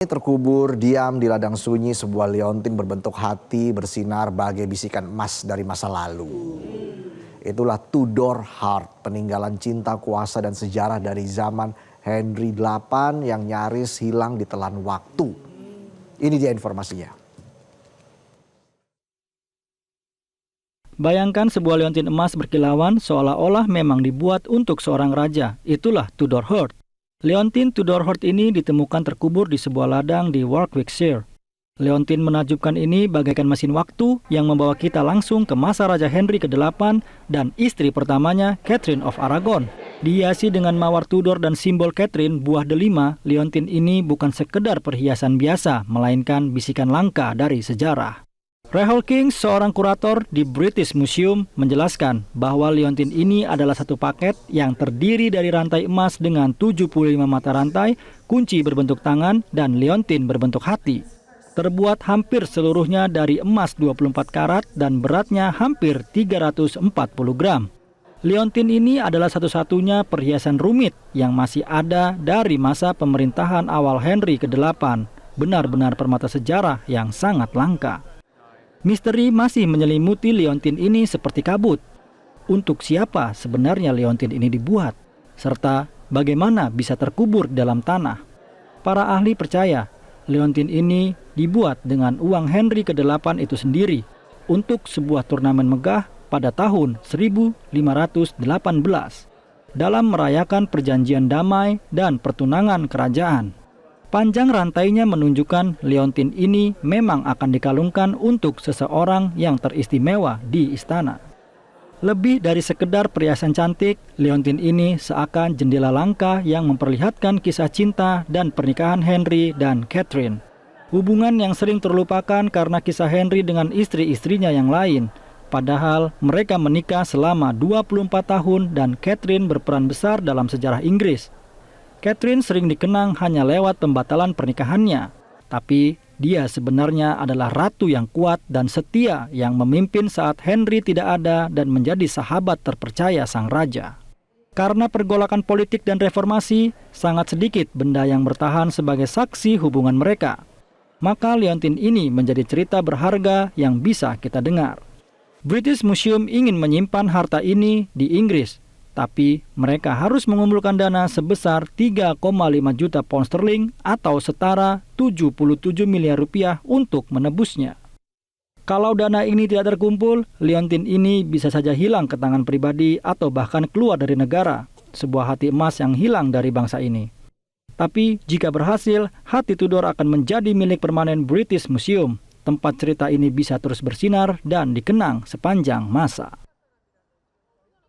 Terkubur diam di ladang sunyi sebuah liontin berbentuk hati bersinar bagai bisikan emas dari masa lalu. Itulah Tudor Heart, peninggalan cinta, kuasa dan sejarah dari zaman Henry VIII yang nyaris hilang ditelan waktu. Ini dia informasinya. Bayangkan sebuah liontin emas berkilauan seolah-olah memang dibuat untuk seorang raja. Itulah Tudor Heart. Liontin Tudor Heart ini ditemukan terkubur di sebuah ladang di Warwickshire. Liontin menakjubkan ini bagaikan mesin waktu yang membawa kita langsung ke masa Raja Henry ke-8 dan istri pertamanya, Catherine of Aragon. Dihiasi dengan mawar Tudor dan simbol Catherine, buah delima, liontin ini bukan sekedar perhiasan biasa, melainkan bisikan langka dari sejarah. Rahul King, seorang kurator di British Museum, menjelaskan bahwa liontin ini adalah satu paket yang terdiri dari rantai emas dengan 75 mata rantai, kunci berbentuk tangan, dan liontin berbentuk hati. Terbuat hampir seluruhnya dari emas 24 karat dan beratnya hampir 340 gram. Liontin ini adalah satu-satunya perhiasan rumit yang masih ada dari masa pemerintahan awal Henry ke-8. Benar-benar permata sejarah yang sangat langka. Misteri masih menyelimuti liontin ini seperti kabut. Untuk siapa sebenarnya liontin ini dibuat? Serta bagaimana bisa terkubur dalam tanah? Para ahli percaya liontin ini dibuat dengan uang Henry ke-8 itu sendiri untuk sebuah turnamen megah pada tahun 1518 dalam merayakan perjanjian damai dan pertunangan kerajaan. Panjang rantainya menunjukkan liontin ini memang akan dikalungkan untuk seseorang yang teristimewa di istana. Lebih dari sekedar perhiasan cantik, liontin ini seakan jendela langka yang memperlihatkan kisah cinta dan pernikahan Henry dan Catherine. Hubungan yang sering terlupakan karena kisah Henry dengan istri-istrinya yang lain. Padahal mereka menikah selama 24 tahun dan Catherine berperan besar dalam sejarah Inggris. Catherine sering dikenang hanya lewat pembatalan pernikahannya, tapi dia sebenarnya adalah ratu yang kuat dan setia yang memimpin saat Henry tidak ada dan menjadi sahabat terpercaya sang raja. Karena pergolakan politik dan reformasi, sangat sedikit benda yang bertahan sebagai saksi hubungan mereka. Maka liontin ini menjadi cerita berharga yang bisa kita dengar. British Museum ingin menyimpan harta ini di Inggris, tapi mereka harus mengumpulkan dana sebesar 3,5 juta pound sterling atau setara 77 miliar rupiah untuk menebusnya. Kalau dana ini tidak terkumpul, liontin ini bisa saja hilang ke tangan pribadi atau bahkan keluar dari negara, sebuah hati emas yang hilang dari bangsa ini. Tapi jika berhasil, hati Tudor akan menjadi milik permanen British Museum. Tempat cerita ini bisa terus bersinar dan dikenang sepanjang masa.